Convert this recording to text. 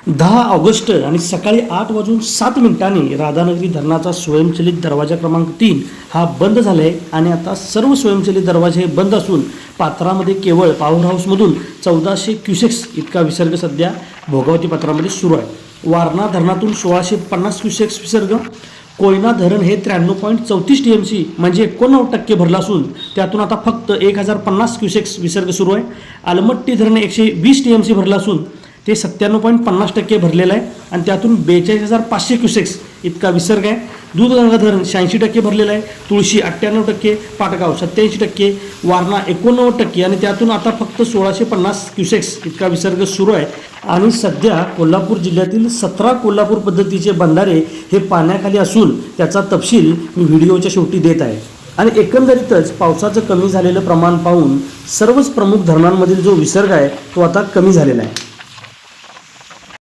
10 August आणि सकाळी 8:07 राधानगरी धरणाचा स्वयंचलित दरवाजा क्रमांक 3 हा बंद झाला आहे आणि आता सर्व स्वयंचलित दरवाजे बंद असून पात्रामध्ये केवळ पॉवर हाऊसमधून 1400 क्युसेक्स इतका विसर्ग सध्या भोगावती पात्रामध्ये सुरू आहे। वारणा धरणातून 1650 क्युसेक्स विसर्ग, कोयना धरण हे 93.34 TMC म्हणजे 89% भरलं असून त्यातून आता फक्त 1050 क्युसेक्स विसर्ग सुरू आहे। अलमट्टी धरण 120 TMC भरलं असून ते 97.50% भरलेलं आहे आणि त्यातून 42,500 क्युसेक्स इतका विसर्ग आहे। दूधगंगा धरण 86% भरलेलं आहे, तुळशी 98%, पाटगाव 87%, वारणा 89% आणि त्यातून आता फक्त 1650 क्युसेक्स इतका विसर्ग सुरू आहे। आणि सध्या कोल्हापूर जिल्ह्यातील 17 कोल्हापूर पद्धतीचे बंधारे हे पाण्याखाली असून त्याचा तपशील मी व्हिडिओच्या शेवटी देत आहे। आणि एकंदरीतच पावसाचं कमी झालेलं प्रमाण पाहून सर्वच प्रमुख धरणांमधील जो विसर्ग आहे तो आता कमी झालेला आहे।